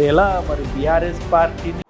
ఎలా మరి బీఆర్ఎస్ పార్టీని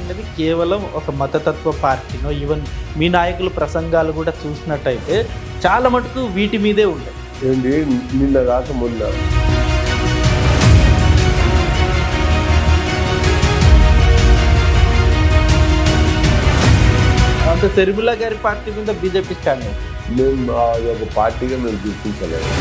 అనేది కేవలం ఒక మతతత్వ పార్టీనో ఈవెన్ మీ నాయకుల ప్రసంగాలు కూడా చూసినట్టయితే చాలా మటుకు వీటి మీదే ఉంటాయి. ఏంటి నిన్న కాక మొన్న అంటే శర్మిల గారి పార్టీ మీద బీజేపీ స్టాండ్ మేము అది ఒక పార్టీగా మేము గుర్తించలేదు.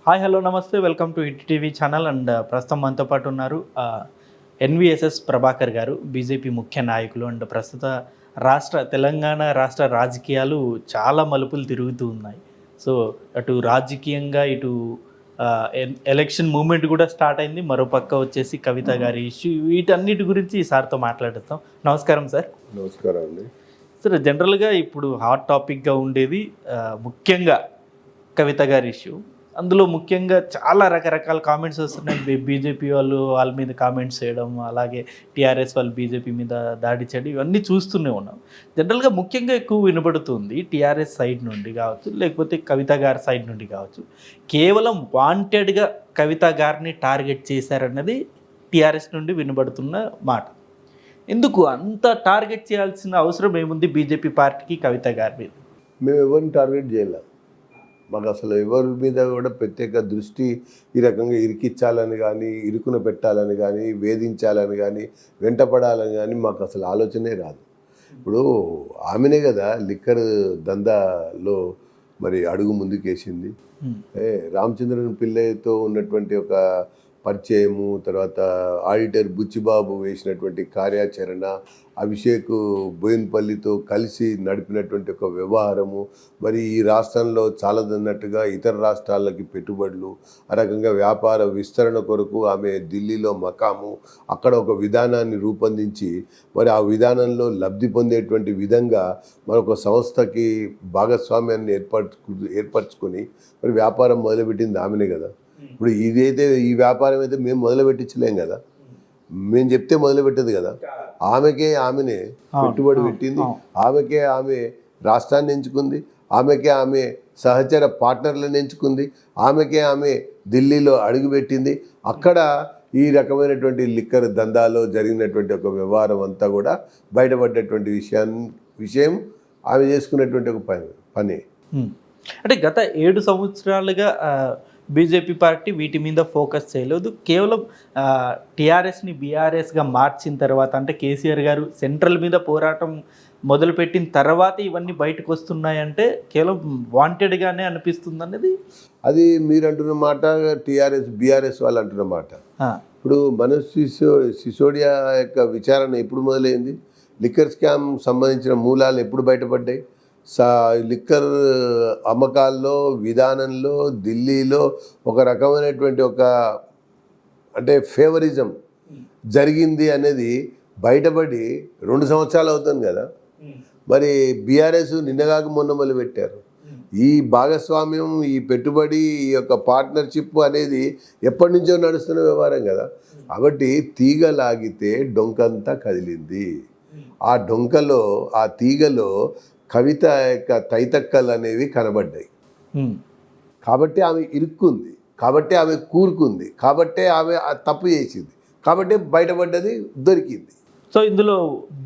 హాయ్ హలో నమస్తే, welcome to hit TV channel. And ప్రస్తుతం మనతో పాటు ఉన్నారు ఎన్విఎస్ఎస్ ప్రభాకర్ గారు, బీజేపీ ముఖ్య నాయకులు. అండ్ ప్రస్తుత తెలంగాణ రాష్ట్ర రాజకీయాలు చాలా మలుపులు తిరుగుతూ ఉన్నాయి. సో అటు రాజకీయంగా ఇటు ఎలక్షన్ మూమెంట్ కూడా స్టార్ట్ అయింది. మరోపక్క వచ్చేసి కవిత గారి ఇష్యూ, వీటన్నిటి గురించి సార్తో మాట్లాడుతాం. నమస్కారం సార్. నమస్కారం అండి. సార్, జనరల్గా ఇప్పుడు హాట్ టాపిక్గా ఉండేది ముఖ్యంగా కవిత గారి ఇష్యూ. అందులో ముఖ్యంగా చాలా రకరకాల కామెంట్స్ వస్తున్నాయి. బీజేపీ వాళ్ళు వాళ్ళ మీద కామెంట్స్ చేయడం, అలాగే టీఆర్ఎస్ వాళ్ళు బీజేపీ మీద దాడి చేయడం, ఇవన్నీ చూస్తూనే ఉన్నాం. జనరల్గా ముఖ్యంగా ఎక్కువ వినబడుతుంది టీఆర్ఎస్ సైడ్ నుండి కావచ్చు, లేకపోతే కవిత గారి సైడ్ నుండి కావచ్చు, కేవలం వాంటెడ్గా కవిత గారిని టార్గెట్ చేశారన్నది టీఆర్ఎస్ నుండి వినబడుతున్న మాట. ఎందుకు అంత టార్గెట్ చేయాల్సిన అవసరం ఏముంది బీజేపీ పార్టీకి కవిత గారి మీద? మేము ఎవరిని టార్గెట్ చేయలేం. మాకు అసలు ఎవరి మీద కూడా ప్రత్యేక దృష్టి ఈ రకంగా ఇరికిచ్చాలని కానీ, ఇరుకున పెట్టాలని కానీ, వేధించాలని కానీ, వెంటపడాలని కానీ మాకు అసలు ఆలోచనే రాదు. ఇప్పుడు ఆమెనే కదా లిక్కర్ దందాలో మరి అడుగు ముందుకేసింది. రామచంద్రన్ పిల్లతో ఉన్నటువంటి ఒక పరిచయము, తర్వాత ఆడిటర్ బుచ్చిబాబు వేసినటువంటి కార్యాచరణ, అభిషేక్ బోయిన్పల్లితో కలిసి నడిపినటువంటి ఒక వ్యవహారము, మరి ఈ రాష్ట్రంలో చాలదన్నట్టుగా ఇతర రాష్ట్రాలకి పెట్టుబడులు, ఆ రకంగా వ్యాపార విస్తరణ కొరకు ఆమె ఢిల్లీలో మకాము, అక్కడ ఒక విధానాన్ని రూపొందించి మరి ఆ విధానంలో లబ్ధి పొందేటువంటి విధంగా మరొక సంస్థకి భాగస్వామ్యాన్ని ఏర్పరచుకొని మరి వ్యాపారం మొదలుపెట్టింది ఆమెనే కదా. ఇప్పుడు ఇదైతే ఈ వ్యాపారం అయితే మేము మొదలుపెట్టించలేం కదా, మేము చెప్తే మొదలుపెట్టదు కదా. ఆమెనే పెట్టుబడి పెట్టింది, ఆమెకే ఆమె రాష్ట్రాన్ని ఎంచుకుంది, ఆమెకే ఆమె సహచర పార్ట్నర్లను ఎంచుకుంది, ఆమెకే ఆమె ఢిల్లీలో అడుగుపెట్టింది. అక్కడ ఈ రకమైనటువంటి లిక్కర్ దందాలో జరిగినటువంటి ఒక వ్యవహారం అంతా కూడా బయటపడ్డటువంటి విషయం ఆమె చేసుకున్నటువంటి ఒక పని. అంటే గత 7 సంవత్సరాలుగా బీజేపీ పార్టీ వీటి మీద ఫోకస్ చేయలేదు. కేవలం టీఆర్ఎస్ని బీఆర్ఎస్గా మార్చిన తర్వాత, అంటే కేసీఆర్ గారు సెంట్రల్ మీద పోరాటం మొదలుపెట్టిన తర్వాత ఇవన్నీ బయటకు వస్తున్నాయంటే కేవలం వాంటెడ్గానే అనిపిస్తుంది అనేది అది మీరు అంటున్న మాట, టీఆర్ఎస్ బీఆర్ఎస్ వాళ్ళు అంటున్న మాట. ఇప్పుడు మనోజ్ సిసోడియా యొక్క విచారణ ఎప్పుడు మొదలైంది? లిక్కర్ స్కామ్ సంబంధించిన మూలాలు ఎప్పుడు బయటపడ్డాయి? లిక్కర్ అమ్మకాల్లో విధానంలో ఢిల్లీలో ఒక రకమైనటువంటి ఒక అంటే ఫేవరిజం జరిగింది అనేది బయటపడి 2 సంవత్సరాలు అవుతుంది కదా. మరి బీఆర్ఎస్ నిన్నగాక మొన్న మొదలు పెట్టారు. ఈ భాగస్వామ్యం, ఈ పెట్టుబడి, ఈ యొక్క పార్ట్నర్షిప్ అనేది ఎప్పటి నుంచో నడుస్తున్న వ్యవహారం కదా. కాబట్టి తీగ లాగితే డొంకంతా కదిలింది. ఆ డొంకలో, ఆ తీగలో కవిత యొక్క తైతక్కలు అనేవి కనబడ్డాయి. కాబట్టి ఆమె ఇరుక్కుంది, కాబట్టి ఆమె కూరుకుంది, కాబట్టి ఆమె తప్పు చేసింది, కాబట్టి బయటపడ్డది, దొరికింది. సో ఇందులో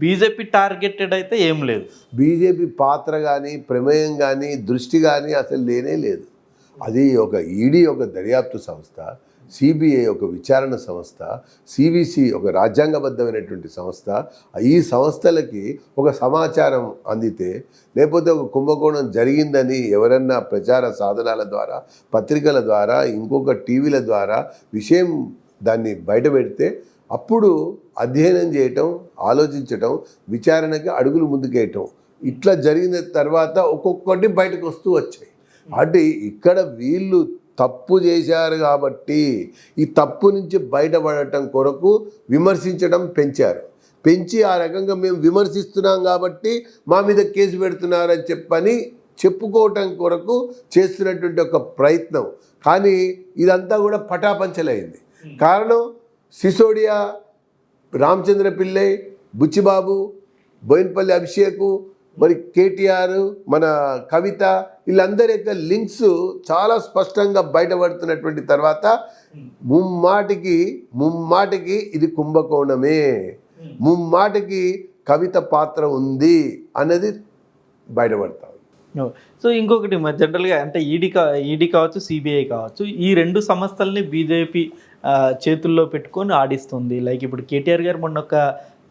బీజేపీ టార్గెటెడ్ అయితే ఏం లేదు. బీజేపీ పాత్ర కానీ ప్రమేయం కానీ దృష్టి కానీ అసలు లేనే లేదు. అది ఒక ఈడీ ఒక దర్యాప్తు సంస్థ, సిబిఐ ఒక విచారణ సంస్థ, సివిసి ఒక రాజ్యాంగబద్ధమైనటువంటి సంస్థ. ఈ సంస్థలకి ఒక సమాచారం అందితే, లేకపోతే ఒక కుంభకోణం జరిగిందని ఎవరన్నా ప్రచార సాధనాల ద్వారా, పత్రికల ద్వారా, ఇంకొక టీవీల ద్వారా విషయం దాన్ని బయట పెడితే అప్పుడు అధ్యయనం చేయటం, ఆలోచించటం, విచారణకి అడుగులు ముందుకేయటం, ఇట్లా జరిగిన తర్వాత ఒక్కొక్కటి బయటకు వస్తూ వచ్చాయి. అంటే ఇక్కడ వీళ్ళు తప్పు చేశారు కాబట్టి ఈ తప్పు నుంచి బయటపడటం కొరకు విమర్శించడం పెంచి ఆ రకంగా మేము విమర్శిస్తున్నాం కాబట్టి మా మీద కేసు పెడుతున్నారని చెప్పుకోవటం కొరకు చేస్తున్నటువంటి ఒక ప్రయత్నం. కానీ ఇదంతా కూడా పటాపంచలైంది. కారణం సిసోడియా, రామచంద్ర పిల్లై, బుచ్చిబాబు, బోయినపల్లి అభిషేకు, మరి కేటీఆర్, మన కవిత, వీళ్ళందరి యొక్క లింక్స్ చాలా స్పష్టంగా బయటపడుతున్నటువంటి తర్వాత ముమ్మాటికి ఇది కుంభకోణమే, ముమ్మాటికి కవిత పాత్ర ఉంది అన్నది బయటపడతా. సో ఇంకొకటి జనరల్గా అంటే ఈడీ కావచ్చు, సిబిఐ కావచ్చు, ఈ రెండు సంస్థల్ని బీజేపీ చేతుల్లో పెట్టుకొని ఆడిస్తుంది. లైక్ ఇప్పుడు కేటీఆర్ గారు మొన్న ఒక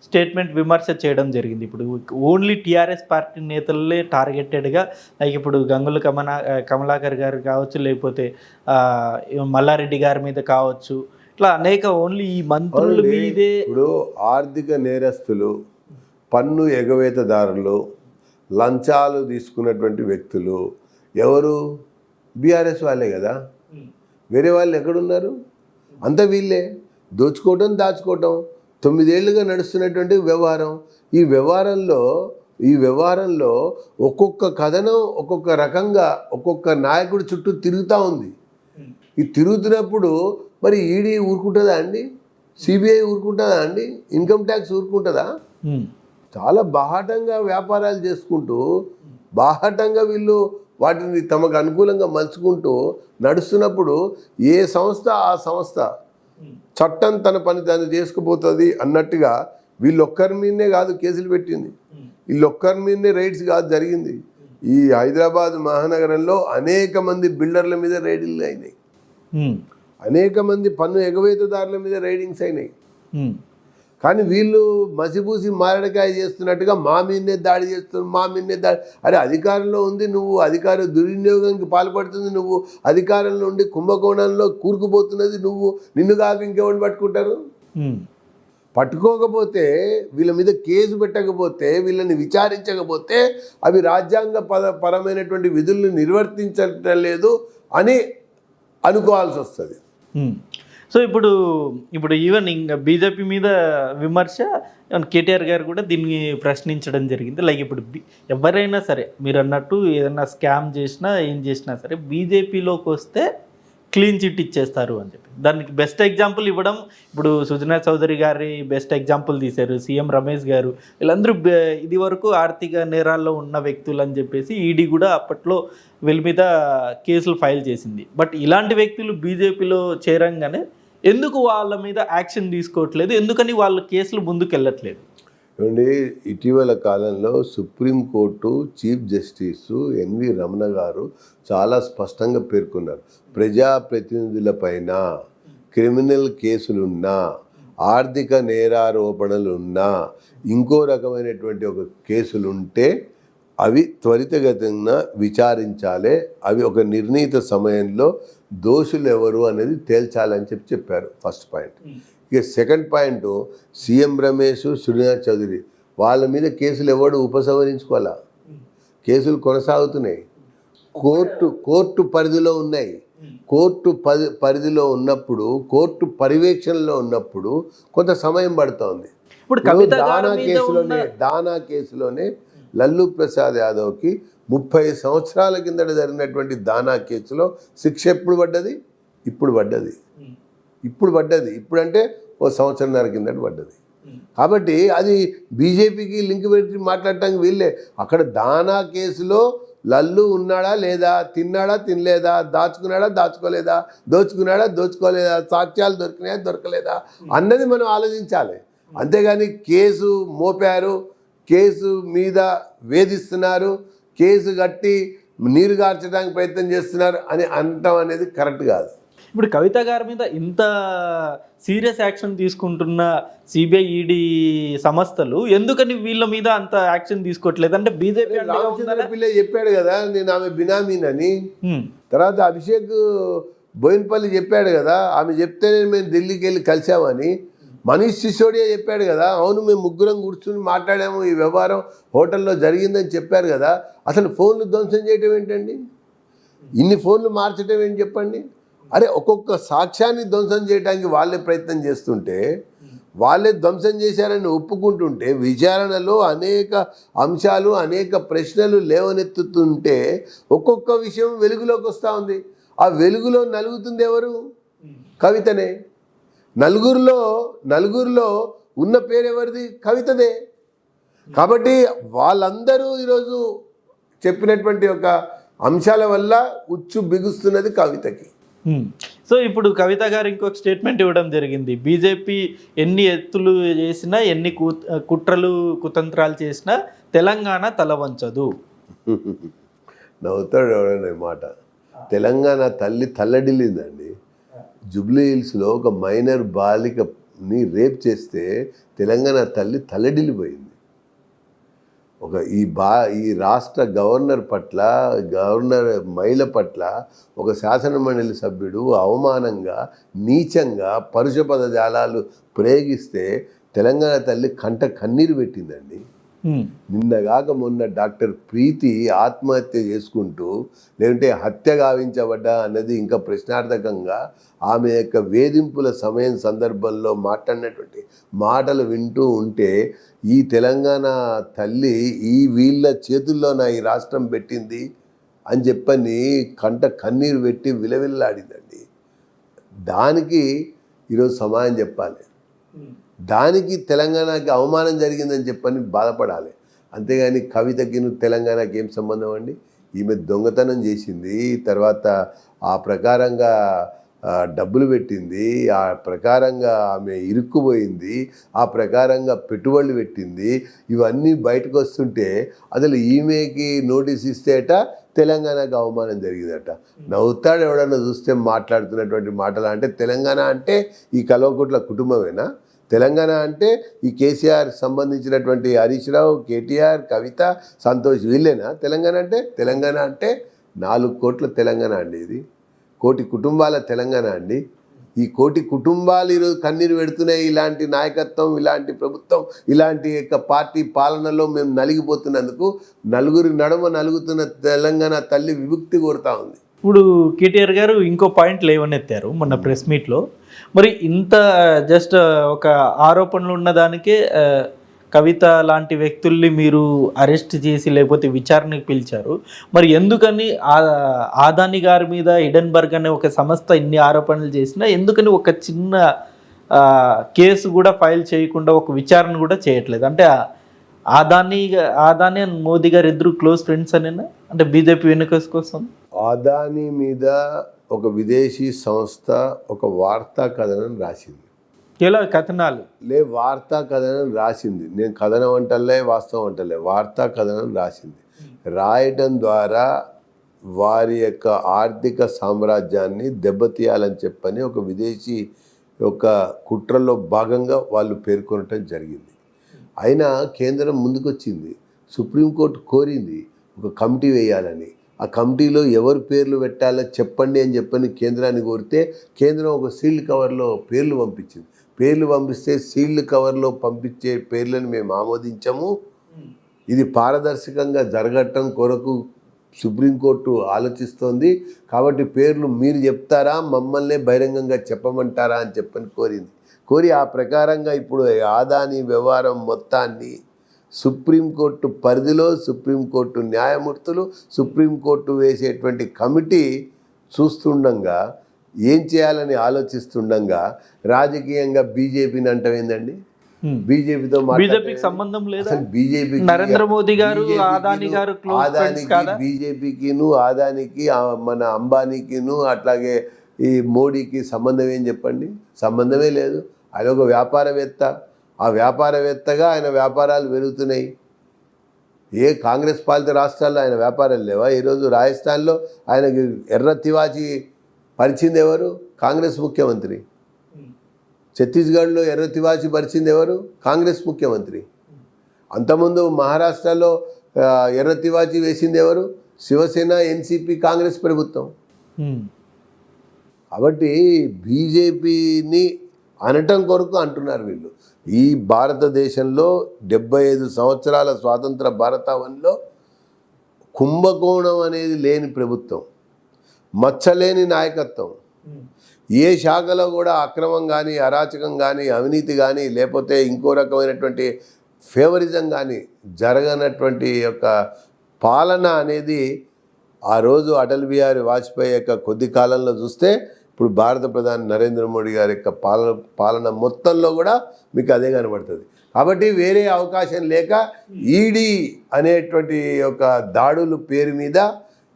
స్టేట్మెంట్ విమర్శ చేయడం జరిగింది. ఇప్పుడు ఓన్లీ టీఆర్ఎస్ పార్టీ నేతలే టార్గెటెడ్గా, లైక్ ఇప్పుడు గంగుల కమలాకర్ గారు కావచ్చు, లేకపోతే మల్లారెడ్డి గారి మీద కావచ్చు, ఇట్లా అనేక ఓన్లీ ఈ మంత్రుల మీదే. ఇప్పుడు ఆర్థిక నేరస్తులు, పన్ను ఎగవేతదారులు, లంచాలు తీసుకున్నటువంటి వ్యక్తులు ఎవరు? బీఆర్ఎస్ వాళ్ళే కదా. వేరే వాళ్ళు ఎక్కడున్నారు? అంతా వీళ్ళే. దోచుకోవటం, దాచుకోవటం 9 ఏళ్ళుగా నడుస్తున్నటువంటి వ్యవహారం. ఈ వ్యవహారంలో ఒక్కొక్క కథనం ఒక్కొక్క రకంగా ఒక్కొక్క నాయకుడి చుట్టూ తిరుగుతూ ఉంది. ఈ తిరుగుతున్నప్పుడు మరి ఈడీ ఊరుకుంటుందా అండి? సిబిఐ ఊరుకుంటుందా అండి? ఇన్కమ్ ట్యాక్స్ ఊరుకుంటుందా? చాలా బాహాటంగా వ్యాపారాలు చేసుకుంటూ, బాహాటంగా వీళ్ళు వాటిని తమకు అనుకూలంగా మలుచుకుంటూ నడుస్తున్నప్పుడు ఏ సంస్థ ఆ సంస్థ చట్టం తన పని దాన్ని చేసుకుపోతుంది అన్నట్టుగా వీళ్ళొక్కరి మీదనే కాదు కేసులు పెట్టింది, వీళ్ళొక్కరి మీదనే రైడ్స్ కాదు జరిగింది. ఈ హైదరాబాద్ మహానగరంలో అనేక మంది బిల్డర్ల మీద రైడింగ్లు అయినాయి, అనేక మంది పన్ను ఎగవేతదారుల మీద రైడింగ్స్ అయినాయి. కానీ వీళ్ళు మసిపూసి మారడికాయ చేస్తున్నట్టుగా మా మీదనే దాడి చేస్తున్నారు. అరే అధికారంలో ఉంది నువ్వు, అధికార దుర్వినియోగానికి పాల్పడుతుంది నువ్వు, అధికారంలో ఉండి కుంభకోణంలో కూరుకుపోతున్నది నువ్వు, నిన్ను కాక ఇంకెవరిని పట్టుకుంటారు? పట్టుకోకపోతే, వీళ్ళ మీద కేసు పెట్టకపోతే, వీళ్ళని విచారించకపోతే అవి రాజ్యాంగ పరమైనటువంటి విధులను నిర్వర్తించటం లేదు అని అనుకోవాల్సి వస్తుంది. సో ఇప్పుడు ఈవెన్ ఇంకా బీజేపీ మీద విమర్శ, కేటీఆర్ గారు కూడా దీన్ని ప్రశ్నించడం జరిగింది. లైక్ ఇప్పుడు ఎవరైనా సరే మీరు అన్నట్టు ఏదైనా స్కామ్ చేసినా ఏం చేసినా సరే బీజేపీలోకి వస్తే క్లీన్ చిట్ ఇచ్చేస్తారు అని చెప్పి దానికి బెస్ట్ ఎగ్జాంపుల్ ఇవ్వడం. ఇప్పుడు సుజనా చౌదరి గారి బెస్ట్ ఎగ్జాంపుల్ తీశారు, సీఎం రమేష్ గారు, వీళ్ళందరూ ఇది వరకు ఆర్థిక నేరాల్లో ఉన్న వ్యక్తులు అని చెప్పేసి ఈడీ కూడా అప్పట్లో వీళ్ళ మీద కేసులు ఫైల్ చేసింది. బట్ ఇలాంటి వ్యక్తులు బీజేపీలో చేరంగానే ఎందుకు వాళ్ళ మీద యాక్షన్ తీసుకోవట్లేదు, ఎందుకని వాళ్ళ కేసులు ముందుకు వెళ్ళట్లేదు? ఏమండి, ఇటీవల కాలంలో supreme court chief justice N V Ramana గారు చాలా స్పష్టంగా పేర్కొన్నారు, ప్రజాప్రతినిధులపైన క్రిమినల్ కేసులున్నా, ఆర్థిక నేరారోపణలున్నా, ఇంకో రకమైనటువంటి ఒక కేసులుంటే అవి త్వరితగతిన విచారించాలి, అవి ఒక నిర్ణీత సమయంలో దోషులు ఎవరు అనేది తేల్చాలని చెప్పారు. First point. ఇక second point, CM Ramesh, Sujana Chowdary వాళ్ళ మీద కేసులు ఎవడు ఉపసంహరించుకోవాలా, కేసులు కొనసాగుతున్నాయి, కోర్టు పరిధిలో ఉన్నాయి. కోర్టు పరిధిలో ఉన్నప్పుడు, కోర్టు పర్యవేక్షణలో ఉన్నప్పుడు కొంత సమయం పడుతోంది. ఇప్పుడు దానా కేసులోనే లల్లూ ప్రసాద్ యాదవ్కి 30 సంవత్సరాల కిందట జరిగినటువంటి దానా కేసులో శిక్ష ఎప్పుడు పడ్డది? ఇప్పుడు పడ్డది. ఇప్పుడంటే 1 సంవత్సరంన్నర కిందట పడ్డది. కాబట్టి అది బీజేపీకి లింక్ పెట్టి మాట్లాడటానికి వీళ్ళే. అక్కడ దానా కేసులో లల్లు ఉన్నాడా లేదా, తిన్నాడా తినలేదా, దాచుకున్నాడా దోచుకోలేదా, సాక్ష్యాలు దొరికినాయా దొరకలేదా అన్నది మనం ఆలోచించాలి. అంతేగాని కేసు మోపారు, కేసు మీద వేధిస్తున్నారు, కేసు కట్టి నీరు గార్చడానికి ప్రయత్నం చేస్తున్నారు అని అనటం అనేది కరెక్ట్ కాదు. ఇప్పుడు కవిత గారి మీద ఇంత సీరియస్ యాక్షన్ తీసుకుంటున్న సిబిఐ ఈడీ సంస్థలు ఎందుకని వీళ్ళ మీద అంత యాక్షన్ తీసుకోవట్లేదు? అంటే బీజేపీ రామచంద్ర పిల్లే చెప్పాడు కదా నేను ఆమె బినామీనని. తర్వాత అభిషేక్ బోయిన్పల్లి చెప్పాడు కదా ఆమె చెప్తేనే మేము ఢిల్లీకి వెళ్ళి కలిసామని. మనీష్ సిసోడియా చెప్పాడు కదా అవును మేము ముగ్గురం కూర్చుని మాట్లాడాము, ఈ వ్యవహారం హోటల్లో జరిగిందని చెప్పారు కదా. అసలు ఫోన్లు ధ్వంసం చేయటం ఏంటండి? ఇన్ని ఫోన్లు మార్చడం ఏంటి చెప్పండి? అరే ఒక్కొక్క సాక్ష్యాన్ని ధ్వంసం చేయడానికి వాళ్ళే ప్రయత్నం చేస్తుంటే, వాళ్ళే ధ్వంసం చేశారని ఒప్పుకుంటుంటే, విచారణలో అనేక అంశాలు అనేక ప్రశ్నలు లేవనెత్తుతుంటే ఒక్కొక్క విషయం వెలుగులోకి వస్తూ ఉంది. ఆ వెలుగులో నలుగుతుంది ఎవరు? కవితనే. నలుగురిలో ఉన్న పేరు ఎవరిది? కవితదే. కాబట్టి వాళ్ళందరూ ఈరోజు చెప్పినటువంటి ఒక అంశాల వల్ల ఉచ్చు బిగుస్తున్నది కవితకి. సో ఇప్పుడు కవిత గారు ఇంకొక స్టేట్మెంట్ ఇవ్వడం జరిగింది. బీజేపీ ఎన్ని ఎత్తులు చేసినా ఎన్ని కుట్రలు కుతంత్రాలు చేసినా తెలంగాణ తల వంచదు. నవ్వుతాడు ఎవడనే మాట. తెలంగాణ తల్లి తల్లడిల్లిందండి. జూబ్లీ హిల్స్లో ఒక మైనర్ బాలికని రేప్ చేస్తే తెలంగాణ తల్లి తల్లడిల్లిపోయింది. ఈ రాష్ట్ర గవర్నర్ పట్ల, గవర్నర్ మహిళ పట్ల ఒక శాసనమండలి సభ్యుడు అవమానంగా నీచంగా పరుష పదజాలాలు ప్రయోగిస్తే తెలంగాణ తల్లి కంట కన్నీరు పెట్టిందండి. నిన్నగాక మొన్న డాక్టర్ ప్రీతి ఆత్మహత్య చేసుకుంటూ లేదంటే హత్య గావించబడ్డా అన్నది ఇంకా ప్రశ్నార్థకంగా ఆమె యొక్క వేధింపుల సందర్భంలో మాట్లాడినటువంటి మాటలు వింటూ ఉంటే ఈ తెలంగాణ తల్లి వీళ్ళ చేతుల్లోన ఈ రాష్ట్రం పెట్టింది అని చెప్పని కంట కన్నీరు పెట్టి విలవిల్లాడిందండి. దానికి ఈరోజు సమాధానం చెప్పాలి. దానికి తెలంగాణకి అవమానం జరిగిందని చెప్పని బాధపడాలి. అంతేగాని కవితకి తెలంగాణకి ఏం సంబంధం అండి? ఈమె దొంగతనం చేసింది, తర్వాత ఆ ప్రకారంగా డబ్బులు పెట్టింది, ఆ ప్రకారంగా ఆమె ఇరుక్కుపోయింది, ఆ ప్రకారంగా పెట్టుబడులు పెట్టింది. ఇవన్నీ బయటకు వస్తుంటే అసలు ఈమెకి నోటీస్ ఇస్తేట తెలంగాణకు అవమానం జరిగిందట. నవ్వుతాడు ఎవడన్నా చూస్తే మాట్లాడుతున్నటువంటి మాటలు. అంటే తెలంగాణ అంటే ఈ కల్వకుంట్ల కుటుంబమేనా? తెలంగాణ అంటే ఈ కేసీఆర్ సంబంధించినటువంటి హరీష్ రావు, కేటీఆర్, కవిత, సంతోష్ వీళ్ళేనా తెలంగాణ అంటే? తెలంగాణ అంటే 4 కోట్ల తెలంగాణ అండి. ఇది కోటి కుటుంబాల తెలంగాణ అండి. ఈ కోటి కుటుంబాలు ఈరోజు కన్నీరు పెడుతున్నాయి. ఇలాంటి నాయకత్వం, ఇలాంటి ప్రభుత్వం, ఇలాంటి యొక్క పార్టీ పాలనలో మేము నలిగిపోతున్నందుకు నలుగురి నడుమ నలుగుతున్న తెలంగాణ తల్లి విముక్తి కోరుతా ఉంది. ఇప్పుడు కేటీఆర్ గారు ఇంకో పాయింట్ లేవనెత్తారు మొన్న ప్రెస్ మీట్లో. మరి ఇంత జస్ట్ ఒక ఆరోపణలు ఉన్నదానికే కవిత లాంటి వ్యక్తుల్ని మీరు అరెస్ట్ చేసి లేకపోతే విచారణకు పిలిచారు. మరి ఎందుకని ఆదాని గారి మీద హిడెన్బర్గ్ అనే ఒక సంస్థ ఇన్ని ఆరోపణలు చేసినా ఎందుకని ఒక చిన్న కేసు కూడా ఫైల్ చేయకుండా ఒక విచారణ కూడా చేయట్లేదు? అంటే ఆదాని అండ్ మోదీ గారు ఇద్దరు క్లోజ్ ఫ్రెండ్స్ అనేనా? అంటే బీజేపీ వెనుక కోసం ఆదాని మీద ఒక విదేశీ సంస్థ ఒక వార్తా కథనం రాసింది. ఎలా కథనాలు వార్తా కథనం రాసింది. నేను కథనం అంటలే, వాస్తవం అంటలే, వార్తా కథనం రాసింది. రాయటం ద్వారా వారి యొక్క ఆర్థిక సామ్రాజ్యాన్ని దెబ్బతీయాలని చెప్పని ఒక విదేశీ యొక్క కుట్రలో భాగంగా వాళ్ళు పేర్కొనటం జరిగింది. అయినా కేంద్రం ముందుకొచ్చింది, సుప్రీంకోర్టు కోరింది ఒక కమిటీ వేయాలని. ఆ కమిటీలో ఎవరు పేర్లు పెట్టాలో చెప్పండి అని చెప్పని కేంద్రాన్ని కోరితే కేంద్రం ఒక సీల్డ్ కవర్లో పేర్లు పంపించింది. పేర్లు పంపిస్తే సీల్డ్ కవర్లో పంపించే పేర్లను మేము ఆమోదించాము. ఇది పారదర్శకంగా జరగటం కొరకు సుప్రీంకోర్టు ఆలోచిస్తోంది. కాబట్టి పేర్లు మీరు చెప్తారా, మమ్మల్నే బహిరంగంగా చెప్పమంటారా అని చెప్పని కోరి ఆ ప్రకారంగా ఇప్పుడు ఆదాని వ్యవహారం మొత్తాన్ని సుప్రీంకోర్టు పరిధిలో సుప్రీంకోర్టు న్యాయమూర్తులు, సుప్రీంకోర్టు వేసేటువంటి కమిటీ చూస్తుండగా, ఏం చేయాలని ఆలోచిస్తుండగా రాజకీయంగా బీజేపీని అంటవేందండి? బీజేపీతో బీజేపీకి సంబంధం లేదు. బీజేపీ నరేంద్ర మోదీ గారు బీజేపీకిను ఆదానికి మన అంబానీకిను అట్లాగే ఈ మోడీకి సంబంధం ఏం చెప్పండి? సంబంధమే లేదు. ఆయన ఒక వ్యాపారవేత్త. ఆ వ్యాపారవేత్తగా ఆయన వ్యాపారాలు పెరుగుతున్నాయి. ఏ కాంగ్రెస్ పాలిత రాష్ట్రాల్లో ఆయన వ్యాపారాలు లేవా? ఈరోజు రాజస్థాన్లో ఆయనకి ఎర్ర తివాచి పరిచింది ఎవరు? కాంగ్రెస్ ముఖ్యమంత్రి. ఛత్తీస్గఢ్లో ఎర్ర తివాచి పరిచింది ఎవరు? కాంగ్రెస్ ముఖ్యమంత్రి. అంతకుముందు మహారాష్ట్రలో ఎర్ర తివాచి వేసింది ఎవరు? శివసేన, ఎన్సీపీ, కాంగ్రెస్ ప్రభుత్వం. కాబట్టి బీజేపీని అనటం కొరకు అంటున్నారు వీళ్ళు. ఈ భారతదేశంలో 75 సంవత్సరాల స్వాతంత్ర భారతావనిలో కుంభకోణం అనేది లేని ప్రభుత్వం, మచ్చలేని నాయకత్వం, ఏ శాఖలో కూడా అక్రమం కానీ, అరాచకం కానీ, అవినీతి కానీ, లేకపోతే ఇంకో రకమైనటువంటి ఫేవరిజం కానీ జరగనటువంటి యొక్క పాలన అనేది ఆ రోజు అటల్ బిహారీ వాజ్పేయి యొక్క కొద్ది కాలంలో చూస్తే ఇప్పుడు భారత ప్రధాని నరేంద్ర మోడీ గారి యొక్క పాలన మొత్తంలో కూడా మీకు అదే కనబడుతుంది. కాబట్టి వేరే అవకాశం లేక ఈడీ అనేటువంటి ఒక దాడుల పేరు మీద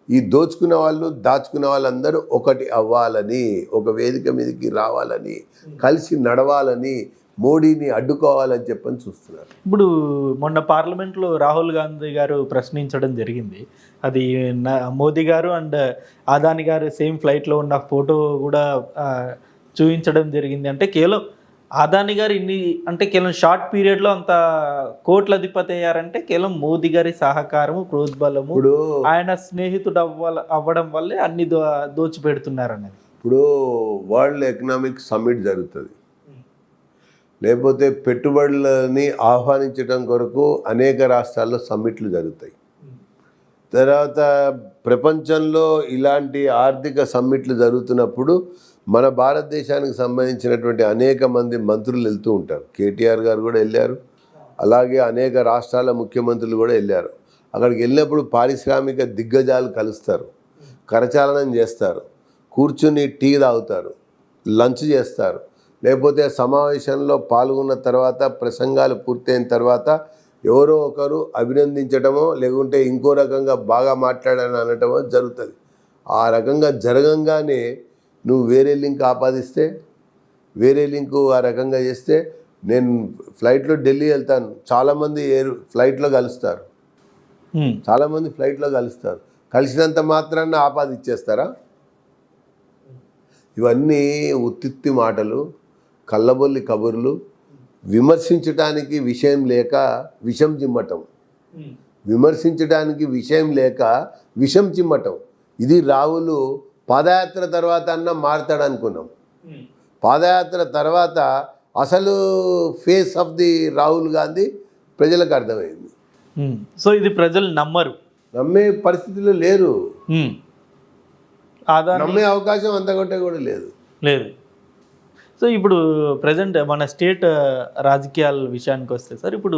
ఈ దోచుకున్న వాళ్ళు, దాచుకున్న వాళ్ళందరూ ఒకటి అవ్వాలని, ఒక వేదిక మీదకి రావాలని, కలిసి నడవాలని, మోడీని అడ్డుకోవాలని చెప్పని చూస్తున్నారు. ఇప్పుడు మొన్న పార్లమెంట్లో రాహుల్ గాంధీ గారు ప్రశ్నించడం జరిగింది. అది మోదీ గారు అండ్ అదాని గారు సేమ్ ఫ్లైట్లో ఉన్న ఫోటో కూడా చూపించడం జరిగింది. అంటే కేవలం అదాని గారు కేవలం షార్ట్ పీరియడ్లో అంత కోట్ల అధిపతి అయ్యారంటే కేవలం మోదీ గారి సహకారము, ప్రోద్బలము, ఆయన స్నేహితుడు అవ్వడం వల్లే అన్ని దోచిపెడుతున్నారనేది. ఇప్పుడు వరల్డ్ ఎకనామిక్ సమ్మిట్ జరుగుతుంది, లేకపోతే పెట్టుబడులని ఆహ్వానించడం కొరకు అనేక రాష్ట్రాల్లో సమ్మిట్లు జరుగుతాయి. తర్వాత ప్రపంచంలో ఇలాంటి ఆర్థిక సమ్మిట్లు జరుగుతున్నప్పుడు మన భారతదేశానికి సంబంధించినటువంటి అనేక మంది మంత్రులు వెళ్తూ ఉంటారు. కేటీఆర్ గారు కూడా వెళ్ళారు, అలాగే అనేక రాష్ట్రాల ముఖ్యమంత్రులు కూడా వెళ్ళారు. అక్కడికి వెళ్ళినప్పుడు పారిశ్రామిక దిగ్గజాలు కలుస్తారు, కరచాలనం చేస్తారు, కూర్చుని టీ తాగుతారు, లంచ్ చేస్తారు. లేకపోతే సమావేశంలో పాల్గొన్న తర్వాత ప్రసంగాలు పూర్తయిన తర్వాత ఎవరో ఒకరు అభినందించడమో లేకుంటే ఇంకో రకంగా బాగా మాట్లాడాలని అనటమో జరుగుతుంది. ఆ రకంగా జరగంగానే నువ్వు వేరే లింక్ ఆపాదిస్తే, వేరే లింకు ఆ రకంగా చేస్తే, నేను ఫ్లైట్లో ఢిల్లీ వెళ్తాను, చాలామంది ఫ్లైట్లో కలుస్తారు, చాలామంది ఫ్లైట్లో కలుస్తారు, కలిసినంత మాత్రాన్ని ఆపాదిచ్చేస్తారా? ఇవన్నీ ఉత్తిత్తి మాటలు, కళ్ళబొల్లి కబుర్లు, విమర్శించడానికి విషయం లేక విషం చిమ్మటం, విమర్శించడానికి విషయం లేక విషం చిమ్మటం. ఇది రాహుల్ పాదయాత్ర తర్వాత అన్న మారుతాడు అనుకున్నాం. పాదయాత్ర తర్వాత అసలు face of the Rahul Gandhi ప్రజలకు అర్థమైంది. సో ఇది ప్రజలు నమ్మే పరిస్థితిలో లేరు, నమ్మే అవకాశం అంతకంటే కూడా లేదు. సో ఇప్పుడు ప్రజెంట్ మన స్టేట్ రాజకీయాల విషయానికి వస్తే సార్, ఇప్పుడు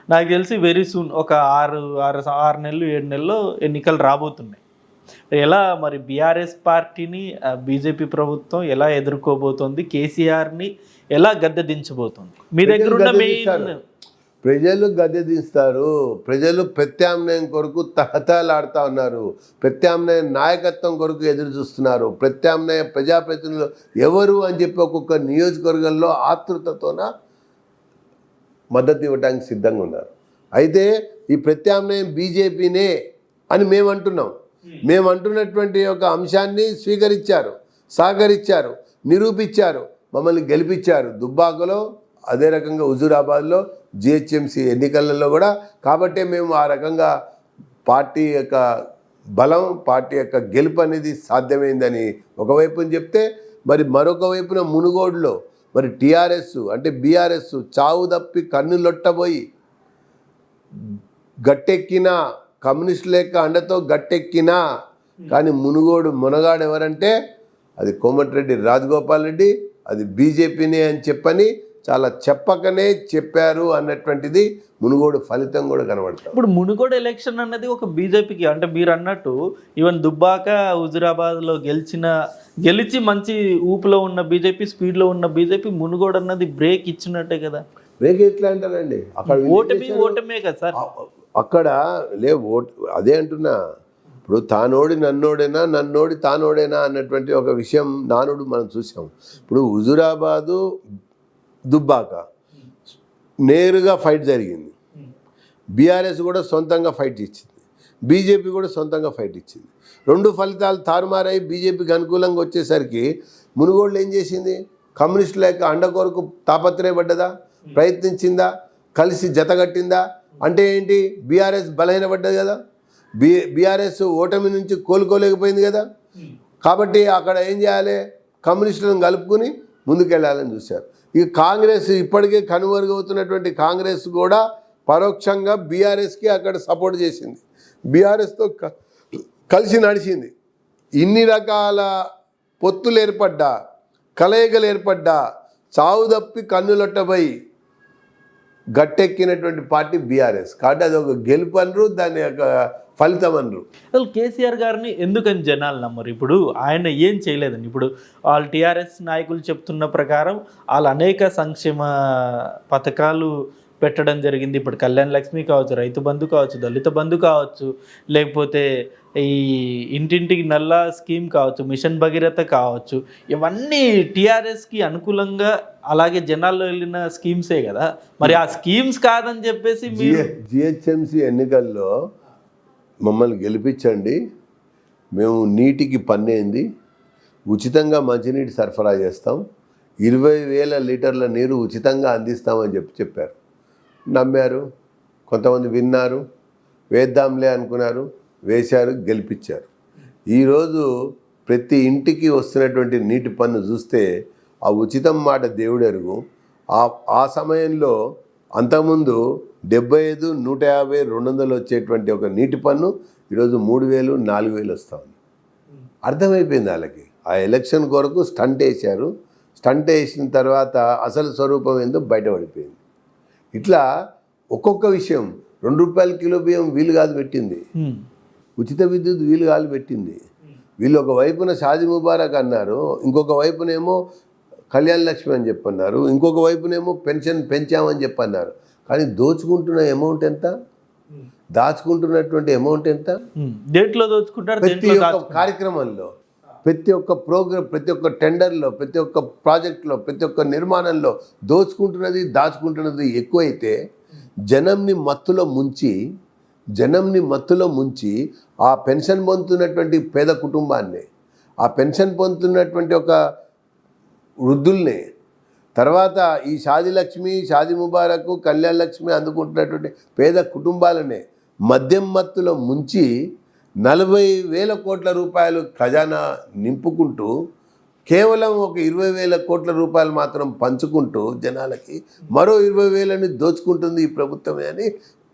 నాకు తెలిసి వెరీ సూన్ ఒక 6 నెలలు 7 నెలల్లో ఎన్నికలు రాబోతున్నాయి. ఎలా మరి బీఆర్ఎస్ పార్టీని బీజేపీ ప్రభుత్వం ఎలా ఎదుర్కోబోతోంది, కేసీఆర్ని ఎలా గద్దె దించబోతోంది? మీ దగ్గర ఉన్న ప్రజలు గద్దె దిస్తారు. ప్రజలు ప్రత్యామ్నాయం కొరకు తహతలాడుతూ ఉన్నారు, ప్రత్యామ్నాయ నాయకత్వం కొరకు ఎదురు చూస్తున్నారు. ప్రత్యామ్నాయ ప్రజాప్రతినిధులు ఎవరు అని చెప్పి ఒక్కొక్క నియోజకవర్గంలో ఆతృతతోన మద్దతు ఇవ్వడానికి సిద్ధంగా ఉన్నారు. అయితే ఈ ప్రత్యామ్నాయం బీజేపీనే అని మేము అంటున్నాం. మేము అంటున్నటువంటి ఒక అంశాన్ని స్వీకరించారు, సహకరించారు, నిరూపించారు, మమ్మల్ని గెలిపించారు. దుబ్బాకలో, అదే రకంగా హుజూరాబాద్లో జిహెచ్ఎంసీ ఎన్నికలలో కూడా. కాబట్టే మేము ఆ రకంగా పార్టీ యొక్క బలం, పార్టీ యొక్క గెలుపు అనేది సాధ్యమైందని ఒకవైపున చెప్తే, మరి మరొక వైపున మునుగోడులో మరి టీఆర్ఎస్ అంటే బీఆర్ఎస్ చావు తప్పి కన్ను లొట్టబోయి గట్టెక్కిన, కమ్యూనిస్టుల యొక్క అండతో గట్టెక్కినా కానీ మునగాడు ఎవరంటే అది కోమటిరెడ్డి రాజగోపాల్ రెడ్డి, అది బీజేపీనే అని చెప్పని చాలా చెప్పకనే చెప్పారు అన్నటువంటిది మునుగోడు ఫలితం కూడా కనబడుతుంది. ఇప్పుడు మునుగోడు ఎలక్షన్ అన్నది ఒక బీజేపీకి, అంటే మీరు అన్నట్టు ఈవెన్ దుబ్బాక, హుజురాబాద్లో గెలిచి మంచి ఊపులో ఉన్న బీజేపీ, స్పీడ్లో ఉన్న బీజేపీ, మునుగోడు అన్నది బ్రేక్ ఇచ్చినట్టే కదా. బ్రేక్ ఎట్లా అంటారండి? అక్కడ ఓటమే కదా సార్. అక్కడ అదే అంటున్నా. ఇప్పుడు తానోడి నన్నోడేనా, నన్నోడి తానోడేనా అన్నటువంటి ఒక విషయం నానుడు మనం చూసాం. ఇప్పుడు హుజురాబాదు, దుబ్బాక నేరుగా ఫైట్ జరిగింది. బీఆర్ఎస్ కూడా సొంతంగా ఫైట్ ఇచ్చింది, బీజేపీ కూడా సొంతంగా ఫైట్ ఇచ్చింది. రెండు ఫలితాలు తారుమారై బీజేపీకి అనుకూలంగా వచ్చేసరికి మునుగోళ్ళు ఏం చేసింది? కమ్యూనిస్టుల యొక్క అండ కొరకు తాపత్రయపడ్డదా, ప్రయత్నించిందా, కలిసి జతగట్టిందా? అంటే ఏంటి? బీఆర్ఎస్ బలహీనపడ్డది కదా, బీఆర్ఎస్ ఓటమి నుంచి కోలుకోలేకపోయింది కదా. కాబట్టి అక్కడ ఏం చేయాలి? కమ్యూనిస్టులను కలుపుకుని ముందుకెళ్ళాలని చూశారు. ఈ కాంగ్రెస్ ఇప్పటికే కనుమరుగవుతున్నటువంటి కాంగ్రెస్ కూడా పరోక్షంగా బీఆర్ఎస్కి అక్కడ సపోర్ట్ చేసింది, బీఆర్ఎస్తో కలిసి నడిచింది. ఇన్ని రకాల పొత్తులు ఏర్పడ్డా, కలయికలు ఏర్పడ్డా, చావు తప్పి కన్నులొట్టబోయి గట్టెక్కినటువంటి పార్టీ బీఆర్ఎస్. కాబట్టి అది ఒక గెలుపు అనరు, దాని యొక్క ఫలితం అనరు. అసలు కేసీఆర్ గారిని ఎందుకని జనాలు నమ్మరు? ఇప్పుడు ఆయన ఏం చేయలేదండి. ఇప్పుడు వాళ్ళు టీఆర్ఎస్ నాయకులు చెప్తున్న ప్రకారం వాళ్ళు అనేక సంక్షేమ పథకాలు పెట్టడం జరిగింది. ఇప్పుడు కళ్యాణ లక్ష్మి కావచ్చు, రైతు బంధు కావచ్చు, దళిత బంధు కావచ్చు, లేకపోతే ఈ ఇంటింటికి నల్ల స్కీమ్ కావచ్చు, మిషన్ భగీరథ కావచ్చు, ఇవన్నీ టీఆర్ఎస్కి అనుకూలంగా అలాగే జనాల్లో వెళ్ళిన స్కీమ్సే కదా. మరి ఆ స్కీమ్స్ కాదని చెప్పేసి మీరు జిహెచ్ఎంసీ ఎన్నికల్లో మమ్మల్ని గెలిపించండి, మేము నీటికి పన్నేంది, ఉచితంగా మంచినీటి సరఫరా చేస్తాం, 20,000 లీటర్ల నీరు ఉచితంగా అందిస్తామని చెప్పారు. నమ్మారు, కొంతమంది విన్నారు, వేద్దాంలే అనుకున్నారు, వేశారు, గెలిపించారు. ఈరోజు ప్రతి ఇంటికి వస్తున్నటువంటి నీటి పన్ను చూస్తే ఆ ఉచితం మాట దేవుడెరుగు. ఆ సమయంలో అంతకుముందు 75, 150, 200 వచ్చేటువంటి ఒక నీటి పన్ను ఈరోజు 3,000, 4,000 వస్తూ ఉంది. అర్థమైపోయింది వాళ్ళకి. ఆ ఎలక్షన్ కొరకు స్టంట్ వేశారు. స్టంట్ వేసిన తర్వాత అసలు స్వరూపం ఏందో బయటపడిపోయింది. ఇట్లా ఒక్కొక్క విషయం, 2 రూపాయల కిలో బియ్యం వీలు కాదు పెట్టింది, ఉచిత విద్యుత్ వీలు కాదు పెట్టింది. వీళ్ళు ఒక వైపున షాదీ ముబారక్ అన్నారు, ఇంకొక వైపునేమో కళ్యాణ లక్ష్మి అని చెప్పన్నారు, ఇంకొక వైపునేమో పెన్షన్ పెంచామని చెప్పన్నారు. కానీ దోచుకుంటున్న అమౌంట్ ఎంత, దాచుకుంటున్నటువంటి అమౌంట్ ఎంత? దేంట్లో దోచుకుంటారు? ప్రతి ఒక్క కార్యక్రమంలో, ప్రతి ఒక్క ప్రోగ్రామ్, ప్రతి ఒక్క టెండర్లో, ప్రతి ఒక్క ప్రాజెక్టులో, ప్రతి ఒక్క నిర్మాణంలో దోచుకుంటున్నది, దాచుకుంటున్నది ఎక్కువైతే జనంని మత్తులో ముంచి ఆ పెన్షన్ పొందుతున్నటువంటి పేద కుటుంబాన్ని, ఆ పెన్షన్ పొందుతున్నటువంటి ఒక వృద్ధుల్ని, తర్వాత ఈ షాదీ లక్ష్మి, షాదీ ముబారక్, కళ్యాణ లక్ష్మి అందుకుంటున్నటువంటి పేద కుటుంబాలనే మద్యం మత్తులో ముంచి 40,000 కోట్ల రూపాయలు ఖజానా నింపుకుంటూ కేవలం ఒక 20,000 కోట్ల రూపాయలు మాత్రం పంచుకుంటూ జనాలకి మరో 20,000ని దోచుకుంటుంది ఈ ప్రభుత్వమే అని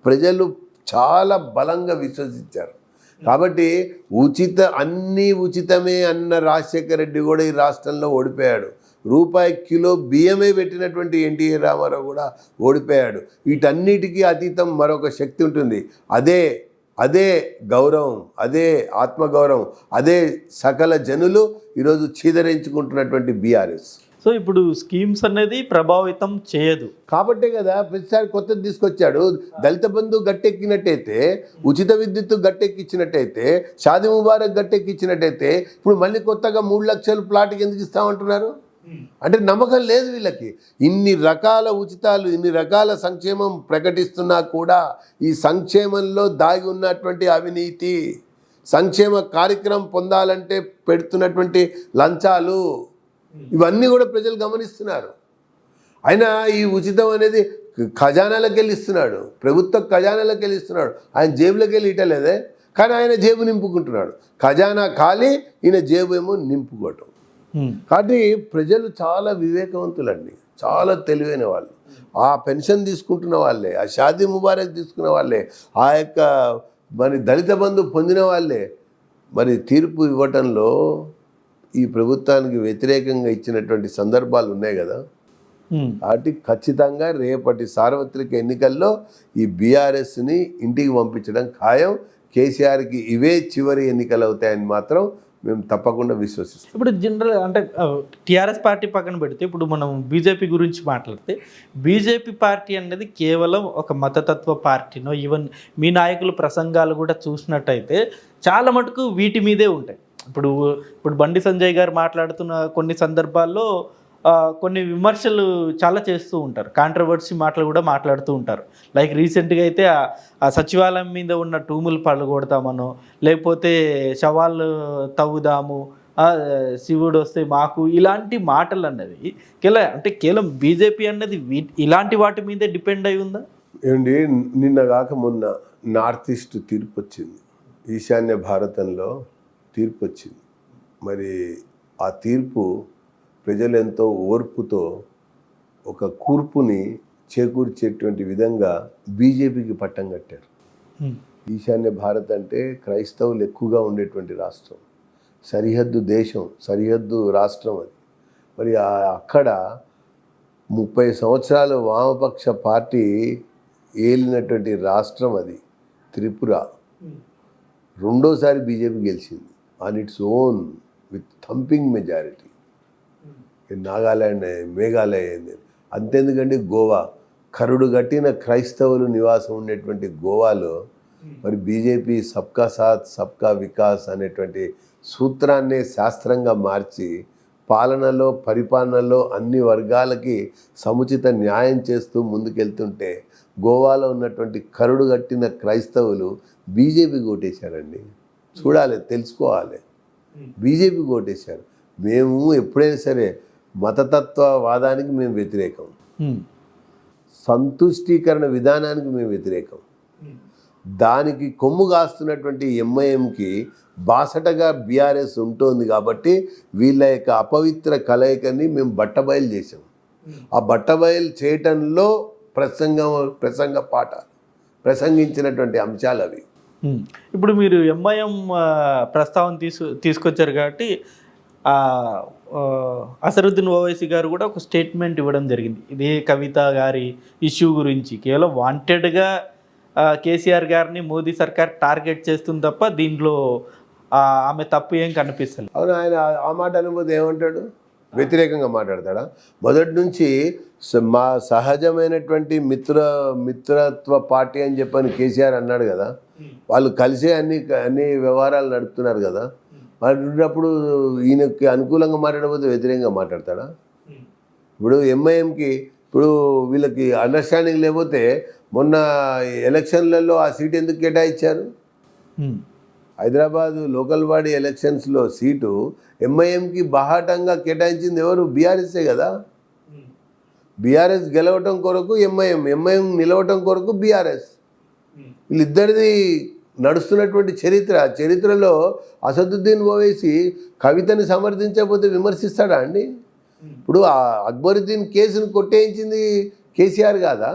ప్రజలు చాలా బలంగా విశ్వసించారు. కాబట్టి అన్నీ ఉచితమే అన్న రాజశేఖర రెడ్డి కూడా ఈ రాష్ట్రంలో ఓడిపోయాడు. రూపాయి కిలో బియ్యమే పెట్టినటువంటి ఎన్టీ రామారావు కూడా ఓడిపోయాడు. వీటన్నిటికీ అతీతం మరొక శక్తి ఉంటుంది. అదే గౌరవం, అదే ఆత్మగౌరవం, అదే సకల జనులు ఈరోజు చీదరించుకుంటున్నటువంటి బీఆర్ఎస్. సో ఇప్పుడు స్కీమ్స్ అనేది ప్రభావితం చేయదు కాబట్టే కదా ప్రతిసారి కొత్తది తీసుకొచ్చాడు. దళిత బంధు గట్టెక్కినట్టయితే, ఉచిత విద్యుత్తు గట్టెక్కిచ్చినట్టయితే, షాదీ ముబారక్ గట్టెక్కిచ్చినట్టయితే ఇప్పుడు మళ్ళీ కొత్తగా 3 లక్షల ప్లాట్కి ఎందుకు ఇస్తామంటున్నారు? అంటే నమ్మకం లేదు వీళ్ళకి. ఇన్ని రకాల ఉచితాలు, ఇన్ని రకాల సంక్షేమం ప్రకటిస్తున్నా కూడా ఈ సంక్షేమంలో దాగి ఉన్నటువంటి అవినీతి, సంక్షేమ కార్యక్రమం పొందాలంటే పెడుతున్నటువంటి లంచాలు, ఇవన్నీ కూడా ప్రజలు గమనిస్తున్నారు. అయినా ఈ ఉచితం అనేది ఖజానాలకు వెళ్ళి ఇస్తున్నాడు, ప్రభుత్వ ఖజానాలకు వెళ్ళి ఇస్తున్నాడు, ఆయన జేబులోకి వెళ్ళి ఇటలేదే. కానీ ఆయన జేబు నింపుకుంటున్నాడు. ఖజానా ఖాళీ, ఈయన జేబు ఏమో నింపుకోవటం. కాబట్టి ప్రజలు చాలా వివేకవంతులండి, చాలా తెలివైన వాళ్ళు. ఆ పెన్షన్ తీసుకుంటున్న వాళ్ళే, ఆ షాదీ ముబారక్ తీసుకున్న వాళ్ళే, ఆ యొక్క మరి దళిత బంధు పొందిన వాళ్ళే మరి తీర్పు ఇవ్వటంలో ఈ ప్రభుత్వానికి వ్యతిరేకంగా ఇచ్చినటువంటి సందర్భాలు ఉన్నాయి కదా. కాబట్టి ఖచ్చితంగా రేపటి సార్వత్రిక ఎన్నికల్లో ఈ బీఆర్ఎస్ని ఇంటికి పంపించడం ఖాయం. కేసీఆర్కి ఇవే చివరి ఎన్నికలు అవుతాయని మాత్రం మేము తప్పకుండా విశ్వసిస్తాం. ఇప్పుడు జనరల్ అంటే టీఆర్ఎస్ పార్టీ పక్కన పెడితే ఇప్పుడు మనం బీజేపీ గురించి మాట్లాడితే, బీజేపీ పార్టీ అనేది కేవలం ఒక మతతత్వ పార్టీనో, ఈవెన్ మీ నాయకుల ప్రసంగాలు కూడా చూసినట్టయితే చాలా మటుకు వీటి మీదే ఉంటాయి. ఇప్పుడు బండి సంజయ్ గారు మాట్లాడుతున్న కొన్ని సందర్భాల్లో కొన్ని విమర్శలు చాలా చేస్తూ ఉంటారు, కాంట్రవర్సీ మాటలు కూడా మాట్లాడుతూ ఉంటారు. లైక్ రీసెంట్గా అయితే ఆ సచివాలయం మీద ఉన్న టూములు పడగొడతామనో, లేకపోతే శవాలు తవ్వుదాము, శివుడు వస్తే మాకు, ఇలాంటి మాటలు అన్నది కేవలం బీజేపీ అన్నది ఇలాంటి వాటి మీదే డిపెండ్ అయి ఉందా? ఏమండి, నిన్న కాక మొన్న నార్త్ ఈస్ట్ తీర్పు వచ్చింది, ఈశాన్య భారతంలో తీర్పు వచ్చింది. మరి ఆ తీర్పు ప్రజలు ఎంతో ఓర్పుతో ఒక కూర్పుని చేకూర్చేటువంటి విధంగా బీజేపీకి పట్టం కట్టారు. ఈశాన్య భారత్ అంటే క్రైస్తవులు ఎక్కువగా ఉండేటువంటి రాష్ట్రం, సరిహద్దు దేశం, సరిహద్దు రాష్ట్రం అది. మరి అక్కడ 30 సంవత్సరాలు వామపక్ష పార్టీ ఏలినటువంటి రాష్ట్రం అది త్రిపుర. రెండోసారి బీజేపీ గెలిచింది on its own with thumping majority. Nagaland, Meghalaya అయింది. అంతెందుకంటే గోవా, కరుడు గట్టిన క్రైస్తవులు నివాసం ఉండేటువంటి గోవాలో మరి బీజేపీ సబ్కా సాత్ సబ్కా వికాస్ అనేటువంటి సూత్రాన్నే శాస్త్రంగా మార్చి పాలనలో, పరిపాలనలో అన్ని వర్గాలకి సముచిత న్యాయం చేస్తూ ముందుకెళ్తుంటే గోవాలో ఉన్నటువంటి కరుడు గట్టిన క్రైస్తవులు బీజేపీ ఓటేశారండి. చూడాలి, తెలుసుకోవాలి. బీజేపీ ఓటేశారు. మేము ఎప్పుడైనా సరే మతతత్వవాదానికి మేము వ్యతిరేకం, సంతుష్టీకరణ విధానానికి మేము వ్యతిరేకం. దానికి కొమ్ము కాస్తున్నటువంటి ఎంఐఎంకి బాసటగా బీఆర్ఎస్ ఉంటుంది కాబట్టి వీళ్ళ యొక్క అపవిత్ర కలయికని మేము బట్టబయలు చేసాం. ఆ బట్టబయలు చేయటంలో ప్రసంగ పాఠాలు, ప్రసంగించినటువంటి అంశాలు అవి. ఇప్పుడు మీరు ఎంఐఎం ప్రస్తావన తీసుకొచ్చారు కాబట్టి అసరుద్దీన్ ఓవైసీ గారు కూడా ఒక స్టేట్మెంట్ ఇవ్వడం జరిగింది ఇదే కవిత గారి ఇష్యూ గురించి. కేవలం వాంటెడ్గా కేసీఆర్ గారిని మోదీ సర్కార్ టార్గెట్ చేస్తుంది తప్ప దీంట్లో ఆమె తప్పు ఏం కనిపిస్తుంది. అవును, ఆయన ఆ మాట అనుభూతి ఏమంటాడు? వ్యతిరేకంగా మాట్లాడతాడా? మొదటి నుంచి మా సహజమైనటువంటి మిత్రత్వ పార్టీ అని చెప్పని కేసీఆర్ అన్నాడు కదా. వాళ్ళు కలిసే అన్ని వ్యవహారాలు నడుపుతున్నారు కదా. మాట్లాడినప్పుడు ఈయనకి అనుకూలంగా మాట్లాడకపోతే వ్యతిరేకంగా మాట్లాడతాడా? ఇప్పుడు ఎంఐఎంకి ఇప్పుడు వీళ్ళకి అండర్స్టాండింగ్ లేకపోతే మొన్న ఎలక్షన్లలో ఆ సీట్ ఎందుకు కేటాయించారు? హైదరాబాద్ లోకల్ బాడీ ఎలక్షన్స్లో సీటు ఎంఐఎంకి బాహాటంగా కేటాయించింది ఎవరు? బీఆర్ఎస్ఏ కదా. బీఆర్ఎస్ గెలవటం కొరకు ఎంఐఎం నిలవటం కొరకు బీఆర్ఎస్. వీళ్ళిద్దరిది నడుస్తున్నటువంటి చరిత్రలో అసదుద్దీన్ ఓవైసీ కవితని సమర్థించకపోతే విమర్శిస్తాడా అండి? ఇప్పుడు అక్బరుద్దీన్ కేసును కొట్టేయించింది కేసీఆర్ కాదా?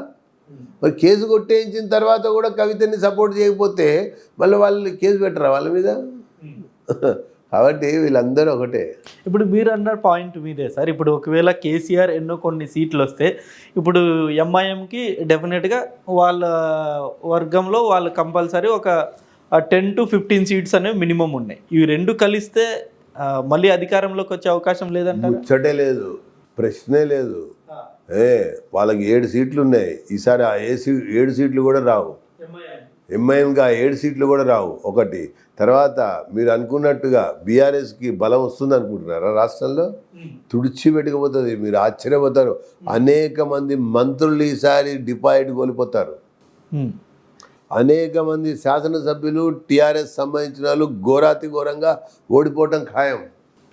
మరి కేసు కొట్టేయించిన తర్వాత కూడా కవితని సపోర్ట్ చేయకపోతే మళ్ళీ వాళ్ళు కేసు పెట్టరా వాళ్ళ మీద? కాబట్టి వీళ్ళందరూ ఒకటే. ఇప్పుడు మీరు అన్న పాయింట్ మీదే సార్. ఇప్పుడు ఒకవేళ కేసీఆర్ ఎన్నో కొన్ని సీట్లు వస్తే ఇప్పుడు ఎంఐఎంకి డెఫినెట్గా వాళ్ళ వర్గంలో వాళ్ళు కంపల్సరీ ఒక 10 to 15 సీట్స్ అనేవి మినిమం ఉన్నాయి. ఇవి రెండు కలిస్తే మళ్ళీ అధికారంలోకి వచ్చే అవకాశం లేదంటారు? ముచ్చటే లేదు, ప్రశ్నే లేదు. వాళ్ళకి 7 సీట్లు ఉన్నాయి ఈసారి. ఆ 7 సీట్లు కూడా రావు. ఎంఐఎంకి ఆ 7 సీట్లు కూడా రావు. ఒకటి. తర్వాత మీరు అనుకున్నట్టుగా బీఆర్ఎస్కి బలం వస్తుంది అనుకుంటున్నారా? రాష్ట్రంలో తుడిచిపెట్టకపోతుంది. మీరు ఆశ్చర్యపోతారు. అనేక మంది మంత్రులు ఈసారి డిపాజిట్ కోల్పోతారు. అనేక మంది శాసనసభ్యులు టీఆర్ఎస్ సంబంధించిన వాళ్ళు ఘోరాతి ఘోరంగా ఓడిపోవటం ఖాయం.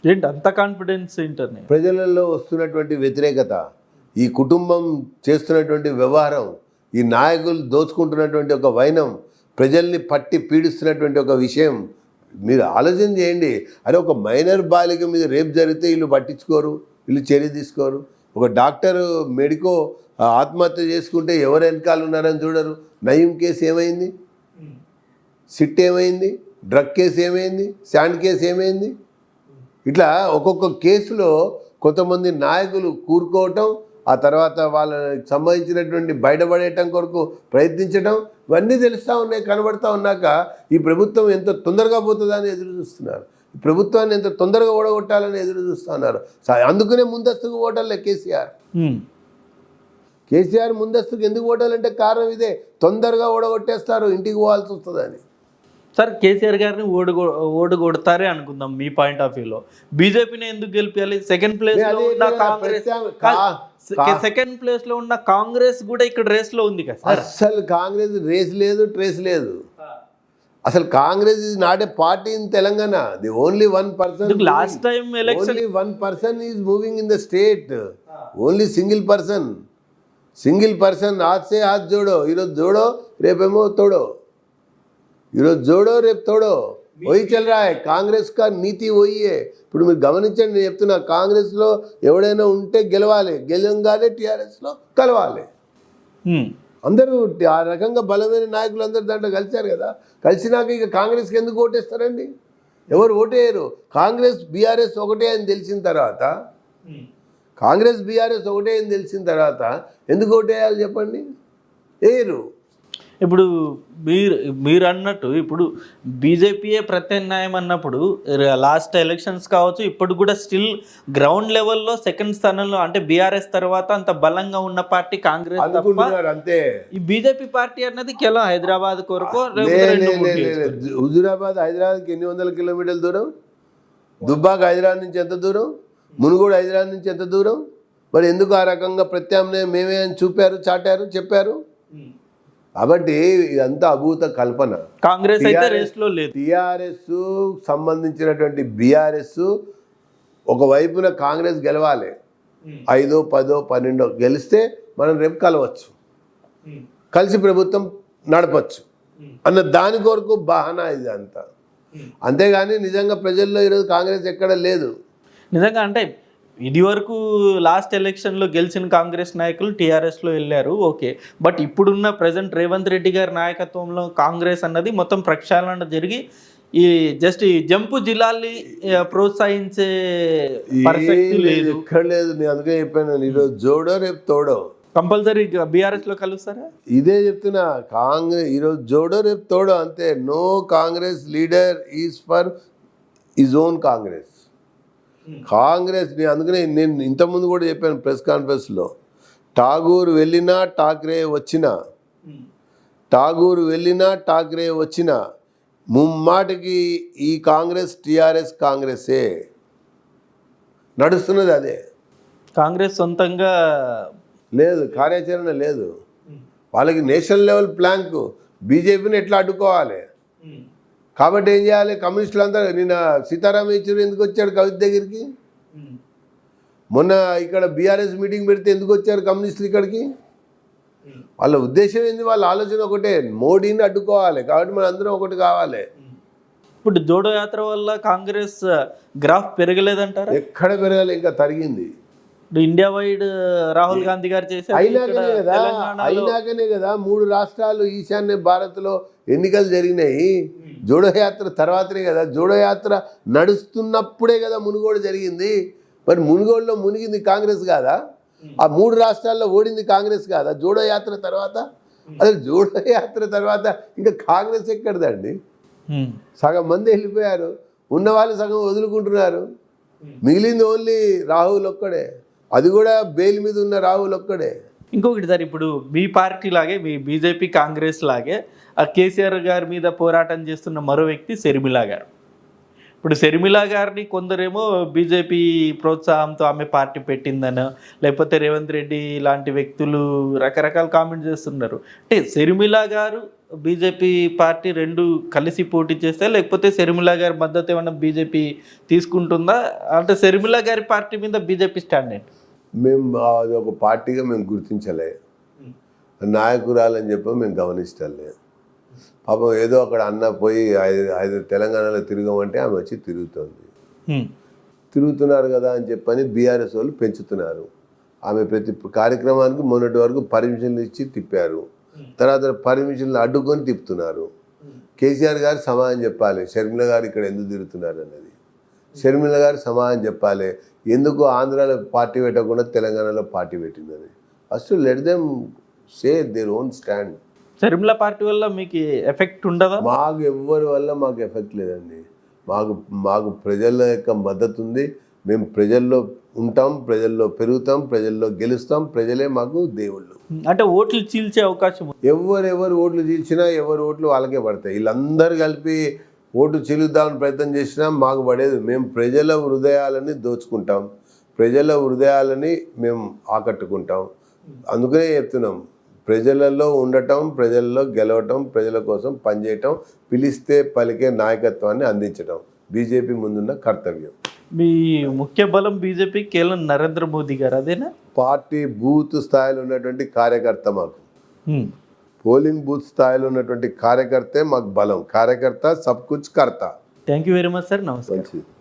ఏంటి అంత కాన్ఫిడెన్స్ ఏంటని? ప్రజలలో వస్తున్నటువంటి వ్యతిరేకత, ఈ కుటుంబం చేస్తున్నటువంటి వ్యవహారం, ఈ నాయకులు దోచుకుంటున్నటువంటి ఒక వైనం, ప్రజల్ని పట్టి పీడిస్తున్నటువంటి ఒక విషయం మీరు ఆలోచన చేయండి. అరే, ఒక మైనర్ బాలిక మీద రేప్ జరిగితే వీళ్ళు పట్టించుకోరు, వీళ్ళు చర్య తీసుకోరు. ఒక డాక్టర్ మెడికో ఆత్మహత్య చేసుకుంటే ఎవరు వెనకాల ఉన్నారని చూడరు. నయీం కేసు ఏమైంది? సిట్ ఏమైంది? డ్రగ్ కేసు ఏమైంది? శాండ్ కేసు ఏమైంది? ఇట్లా ఒక్కొక్క కేసులో కొంతమంది నాయకులు కూరుకోవటం, ఆ తర్వాత వాళ్ళకి సంబంధించినటువంటి బయటపడేయటం కొరకు ప్రయత్నించడం, ఇవన్నీ తెలుస్తూ ఉన్నాయి, కనబడతా ఉన్నాక ఈ ప్రభుత్వం ఎంత తొందరగా పోతుందని ఎదురు చూస్తున్నారు. ఈ ప్రభుత్వాన్ని ఎంత తొందరగా ఓడగొట్టాలని ఎదురు చూస్తున్నారు. అందుకనే ముందస్తుకు ఓటాలే కేసీఆర్ ముందస్తుకు ఎందుకు ఓటాలంటే కారణం ఇదే. తొందరగా ఓడగొట్టేస్తారు, ఇంటికి పోవాల్సి వస్తుందని. సార్ కేసీఆర్ గారిని ఓడగొడతారే అనుకుందాం మీ పాయింట్ ఆఫ్ వ్యూలో. బీజేపీని ఎందుకు గెలిపించాలి? సెకండ్ ప్లేస్ లో ఉన్న కాంగ్రెస్, సెకండ్ ప్లేస్ లో ఉన్న కాంగ్రెస్ కూడా ఇక్కడ రేస్ లో ఉంది కదా సార్. అసలు కాంగ్రెస్ రేస్ లేదు, ట్రేస్ లేదు. అసలు Congress is not a party in Telangana. The only one person. Last time election only one person is moving in the state. Only single person. Haath Se Haath Jodo. ఈరోజు జోడో, రేపేమో తోడో. ఈరోజు జోడో, రేపు తోడో. వही चल रहा है. కాంగ్రెస్ కా నీతి वही है. ఇప్పుడు మీరు గమనించండి, నేను చెప్తున్నా, కాంగ్రెస్లో ఎవడైనా ఉంటే గెలవాలి, గెలంగానే టీఆర్ఎస్లో కలవాలి. అందరూ ఆ రకంగా బలమైన నాయకులు అందరూ దాంట్లో కలిశారు కదా. కలిసినాక ఇక కాంగ్రెస్కి ఎందుకు ఓటేస్తారండి? ఎవరు ఓటేయరు. కాంగ్రెస్ బీఆర్ఎస్ ఒకటే అని తెలిసిన తర్వాత, ఎందుకు ఓటేయాలి చెప్పండి? వేయరు. ఇప్పుడు మీరు అన్నట్టు ఇప్పుడు బీజేపీయే ప్రత్యామ్నాయం అన్నప్పుడు లాస్ట్ ఎలక్షన్స్ కావచ్చు, ఇప్పుడు కూడా స్టిల్ గ్రౌండ్ లెవెల్లో సెకండ్ స్థానంలో, అంటే బీఆర్ఎస్ తర్వాత అంత బలంగా ఉన్న పార్టీ కాంగ్రెస్ తప్ప అంతే. ఈ బీజేపీ పార్టీ అన్నది కేవలం హైదరాబాద్ కొరకు. హుజూరాబాద్ హైదరాబాద్కి ఎన్ని వందల కిలోమీటర్ల దూరం? దుబ్బాక హైదరాబాద్ నుంచి ఎంత దూరం? మునుగోడు హైదరాబాద్ నుంచి ఎంత దూరం? మరి ఎందుకు ఆ రకంగా ప్రత్యామ్నాయం మేమే అని చాటారు, చెప్పారు? కాబట్టి ఇదంతా అభూత కల్పన. కాంగ్రెస్ అయితే రేస్లో లేదు. టీఆర్ఎస్ సంబంధించినటువంటి బీఆర్ఎస్ ఒకవైపున కాంగ్రెస్ గెలవాలి, 5, 10, 12 గెలిస్తే మనం రేపు కలవచ్చు, కలిసి ప్రభుత్వం నడపచ్చు అన్న దాని కొరకు బహానా ఇది అంతా. అంతేగాని నిజంగా ప్రజల్లో ఈరోజు కాంగ్రెస్ ఎక్కడ లేదు. నిజంగా అంటే ఇది వరకు లాస్ట్ ఎలక్షన్లో గెలిచిన కాంగ్రెస్ నాయకులు టీఆర్ఎస్లో వెళ్ళారు, ఓకే. బట్ ఇప్పుడున్న ప్రజెంట్ రేవంత్ రెడ్డి గారి నాయకత్వంలో కాంగ్రెస్ అన్నది మొత్తం ప్రక్షాళన జరిగి ఈ జస్ట్ ఈ జంపు జిల్లాల్ని ప్రోత్సహించే పరిస్థితి లేదు, ఎక్కడ లేదు. నేను అందుకే చెప్పాను, ఈరోజు జోడో రేపు తోడో. కంపల్సరీ బీఆర్ఎస్లో కలుస్తారా? ఇదే చెప్తున్నా, కాంగ్రెస్ ఈరోజు జోడో రేపు తోడో అంతే. No Congress leader is for is own Congress. Congress అందుకనే నేను ఇంతకుముందు కూడా చెప్పాను ప్రెస్ కాన్ఫరెన్స్లో, ఠాగూర్ వెళ్ళినా ఠాక్రే వచ్చినా ముమ్మాటికి ఈ కాంగ్రెస్ టీఆర్ఎస్ కాంగ్రెసే నడుస్తున్నది. అదే కాంగ్రెస్ సొంతంగా లేదు, కార్యాచరణ లేదు. వాళ్ళకి నేషనల్ లెవెల్ ప్లాన్కు బీజేపీని ఎట్లా అడ్డుకోవాలి. కాబట్టి ఏం చేయాలి? కమ్యూనిస్టులు అందరూ, నిన్న సీతారాం యేచూరి ఎందుకు వచ్చాడు కవిత దగ్గరికి? మొన్న ఇక్కడ బీఆర్ఎస్ మీటింగ్ పెడితే ఎందుకు వచ్చారు కమ్యూనిస్టులు ఇక్కడికి? వాళ్ళ ఉద్దేశం ఏంది? వాళ్ళ ఆలోచన ఒకటే, మోడీని అడ్డుకోవాలి. కాబట్టి మన అందరం ఒకటి కావాలి. ఇప్పుడు జోడో యాత్ర వల్ల కాంగ్రెస్ గ్రాఫ్ పెరగలేదంటారా? ఎక్కడ పెరగలేదు, ఇంకా తరిగింది. ఇండియా వైడ్ రాహుల్ గాంధీ గారు చేశారు. అయినాకనే కదా 3 రాష్ట్రాలు ఈశాన్య భారత్లో ఎన్నికలు జరిగినాయి. జోడో యాత్ర తర్వాతనే కదా. జోడో యాత్ర నడుస్తున్నప్పుడే కదా మునుగోడు జరిగింది. మరి మునుగోడులో మునిగింది కాంగ్రెస్ కాదా? ఆ 3 రాష్ట్రాల్లో ఓడింది కాంగ్రెస్ కాదా జోడో యాత్ర తర్వాత? అసలు జోడో యాత్ర తర్వాత ఇంకా కాంగ్రెస్ ఎక్కడదండి? సగం మంది వెళ్ళిపోయారు, ఉన్నవాళ్ళు సగం వదులుకుంటున్నారు. మిగిలింది ఓన్లీ రాహుల్ ఒక్కడే, అది కూడా బెయిల్ మీద ఉన్న రాహుల్ ఒక్కడే. ఇంకొకటి సార్, ఇప్పుడు మీ పార్టీ లాగే, మీ బీజేపీ కాంగ్రెస్ లాగే ఆ కేసీఆర్ గారి మీద పోరాటం చేస్తున్న మరో వ్యక్తి షర్మిల గారు. ఇప్పుడు షర్మిల గారిని కొందరేమో బీజేపీ ప్రోత్సాహంతో ఆమె పార్టీ పెట్టిందనో, లేకపోతే రేవంత్ రెడ్డి లాంటి వ్యక్తులు రకరకాల కామెంట్స్ చేస్తున్నారు. అంటే షర్మిల గారు బీజేపీ పార్టీ రెండు కలిసి పోటీ చేస్తే, లేకపోతే షర్మిల గారి మద్దతు ఏమన్నా బీజేపీ తీసుకుంటుందా? అంటే షర్మిల గారి పార్టీ మీద బీజేపీ స్టాండ్ ఏంటి? మేము అది ఒక పార్టీగా మేము గుర్తించలే, నాయకురాలని చెప్పి మేము గమనించలే. పాపం ఏదో అక్కడ అన్న పోయి తెలంగాణలో తిరగమంటే ఆమె వచ్చి తిరుగుతున్నారు కదా అని చెప్పని బీఆర్ఎస్ వాళ్ళు పెంచుతున్నారు. ఆమె ప్రతి కార్యక్రమానికి మొన్నటి వరకు పర్మిషన్లు ఇచ్చి తిప్పారు, తర్వాత పర్మిషన్లు అడ్డుకొని తిప్పుతున్నారు. కేసీఆర్ గారు సమాధానం చెప్పాలి, షర్మిల గారు ఇక్కడ ఎందుకు తిరుగుతున్నారు అన్నది. షర్మిల గారు సమాధానం చెప్పాలి, ఎందుకు ఆంధ్రాలో పార్టీ పెట్టకుండా తెలంగాణలో పార్టీ పెట్టిందని. First let them say their own stand. Sharmila party వల్ల మీకు ఎఫెక్ట్ ఉండదా? మాకు ఎవ్వరి వల్ల మాకు ఎఫెక్ట్ లేదండి. మాకు ప్రజల యొక్క మద్దతు ఉంది. మేము ప్రజల్లో ఉంటాం, ప్రజల్లో పెరుగుతాం, ప్రజల్లో గెలుస్తాం, ప్రజలే మాకు దేవుళ్ళు. అంటే ఓట్లు చీల్చే అవకాశం ఉంది. ఎవరు ఓట్లు చీల్చినా ఎవరి ఓట్లు వాళ్ళకే పడతాయి. వీళ్ళందరూ కలిపి ఓటు చీలుద్దామని ప్రయత్నం చేసినా మాకు పడేది. మేము ప్రజల హృదయాలని దోచుకుంటాం, ప్రజల హృదయాలని మేము ఆకట్టుకుంటాం. అందుకనే చెప్తున్నాం, ప్రజలలో ఉండటం, ప్రజల్లో గెలవటం, ప్రజల కోసం పనిచేయటం, పిలిస్తే పలికే నాయకత్వాన్ని అందించటం బీజేపీ ముందున్న కర్తవ్యం. మీ ముఖ్య బలం బీజేపీ కేవలం నరేంద్ర మోదీ గారు, అదేనా? పార్టీ బూత్ స్థాయిలో ఉన్నటువంటి కార్యకర్త మాకు, పోలింగ్ బూత్ స్థాయిలో ఉన్నటువంటి కార్యకర్తే మాకు బలం. కార్యకర్త సబ్ కుచ్ కర్త. Thank you very much sir. నమస్కారం. మంచిది.